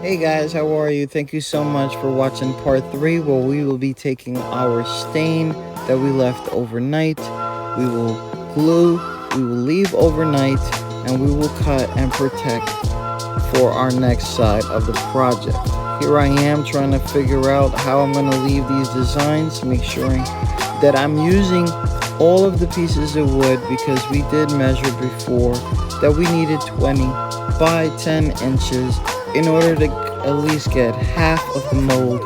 Hey guys, how are you? Thank you so much for watching part 3 where we will be taking our stain that we left overnight. We will glue, we will leave overnight, and we will cut and protect for our next side of the project. Here I am trying to figure out how I'm going to leave these designs, make sure that I'm using all of the pieces of wood because we did measure before that we needed 20 by 10 inches in order to at least get half of the mold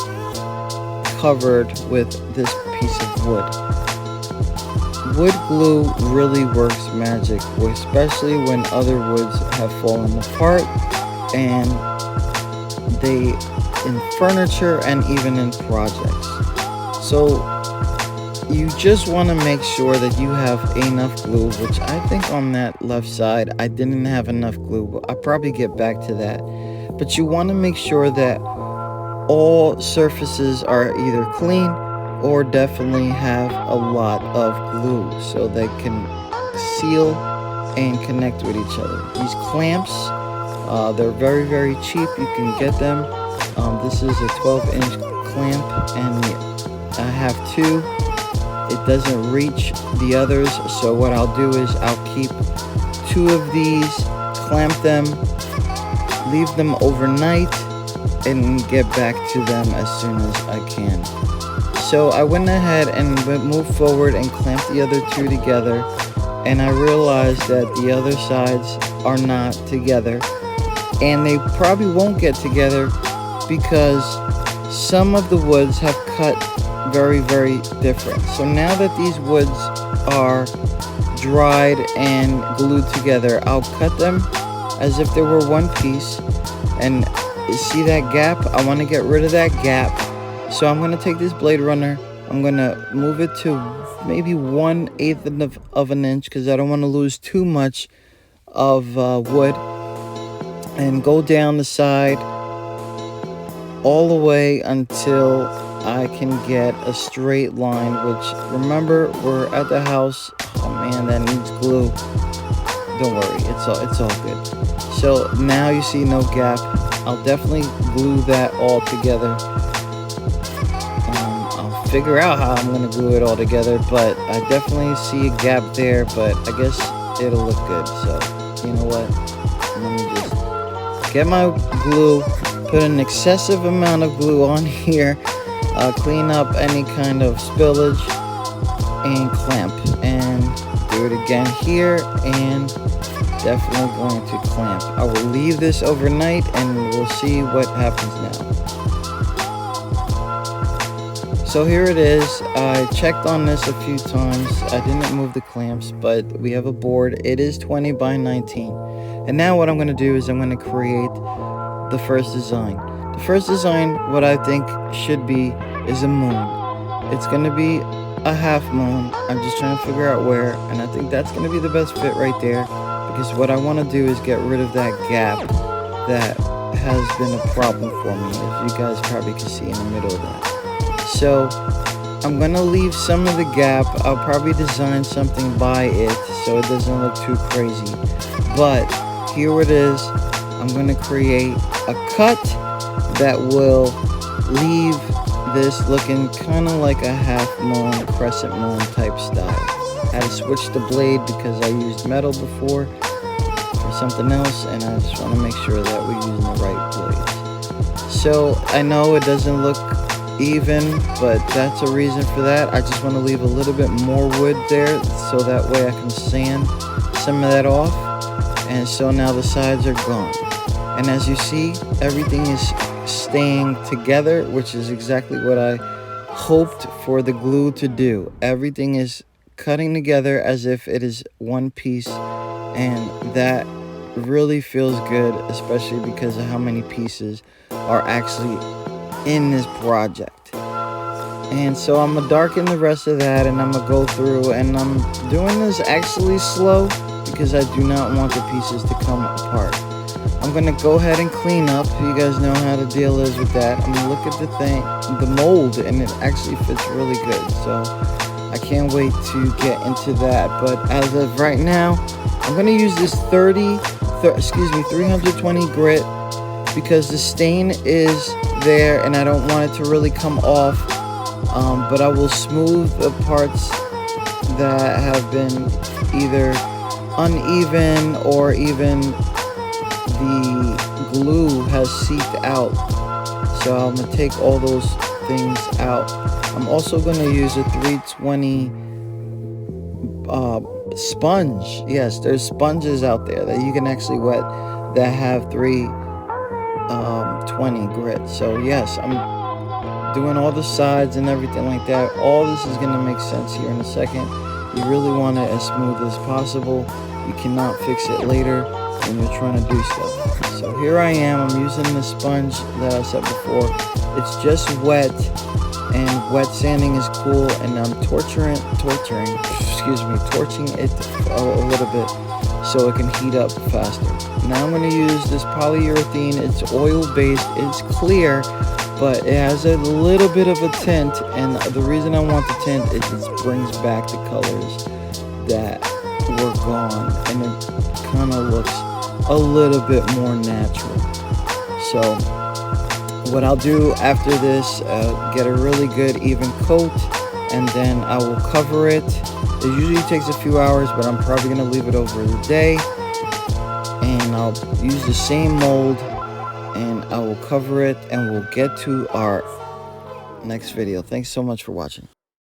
covered with this piece of wood. Wood glue really works magic, especially when other woods have fallen apart and they in furniture and even in projects. So you just want to make sure that you have enough glue, which I think on that left side I didn't have enough glue, but I'll probably get back to that. But you want to make sure that all surfaces are either clean or definitely have a lot of glue so they can seal and connect with each other. These clamps, they're very cheap. You can get them. This is a 12-inch clamp and I have two. It doesn't reach the others, so what I'll do is I'll keep two of these, clamp them, leave them overnight, and get back to them as soon as I can. So I went ahead and moved forward and clamped the other two together, and I realized that the other sides are not together, and they probably won't get together because some of the woods have cut very different. So now that these woods are dried and glued together, I'll cut them as if they were one piece. And you see that gap? I want to get rid of that gap. So I'm going to take this Blade Runner, I'm going to move it to maybe 1/8 of an inch because I don't want to lose too much of wood, and go down the side all the way until I can get a straight line, which, remember, we're at the house. Oh man, that needs glue. Don't worry, it's all good. So now you see no gap. I'll definitely glue that all together. I'll figure out how I'm gonna glue it all together, but I definitely see a gap there, but I guess it'll look good. So you know what? Let me just get my glue, put an excessive amount of glue on here, clean up any kind of spillage, and clamp, and do it again here, and definitely going to clamp. I will leave this overnight and we'll see what happens now. So here it is. I checked on this a few times. I didn't move the clamps, but we have a board. It is 20 by 19. And now what I'm going to do is I'm going to create the first design. The first design, what I think should be, is a moon. It's going to be a half moon. I'm just trying to figure out where, and I think that's going to be the best fit right there, because what I want to do is get rid of that gap that has been a problem for me, as you guys probably can see in the middle of that. So I'm going to leave some of the gap. I'll probably design something by it so it doesn't look too crazy. But here it is. I'm going to create a cut that will leave this looking kind of like a half moon, crescent moon type style. I had to switch the blade because I used metal before for something else, and I just want to make sure that we're using the right blades. So I know it doesn't look even, but that's a reason for that. I just want to leave a little bit more wood there so that way I can sand some of that off. And so now the sides are gone, and as you see, everything is staying together, which is exactly what I hoped for the glue to do. Everything is cutting together as if it is one piece, and that really feels good, especially because of how many pieces are actually in this project. And so I'm gonna darken the rest of that, and I'm gonna go through, and I'm doing this actually slow because I do not want the pieces to come apart. I'm gonna go ahead and clean up. You guys know how the deal is with that. I'm gonna look at the mold, and it actually fits really good. So I can't wait to get into that. But as of right now, I'm gonna use this 320 grit because the stain is there and I don't want it to really come off. But I will smooth the parts that have been either uneven or even the glue has seeped out. So I'm going to take all those things out. I'm also going to use a 320 sponge. Yes, there's sponges out there that you can actually wet that have 320 grit. So yes, I'm doing all the sides and everything like that. All this is going to make sense here in a second. You really want it as smooth as possible. You cannot fix it later when you're trying to do stuff. So here I am. I'm using the sponge that I said before. It's just wet, and wet sanding is cool, and I'm torching it a little bit so it can heat up faster. Now I'm going to use this polyurethane. It's oil-based. It's clear, but it has a little bit of a tint, and the reason I want the tint is it brings back the colors that were gone, and it kind of looks a little bit more natural. So what I'll do after this, get a really good even coat, and then I will cover it. It usually takes a few hours, but I'm probably going to leave it over the day, and I'll use the same mold, and I will cover it, and we'll get to our next video. Thanks so much for watching.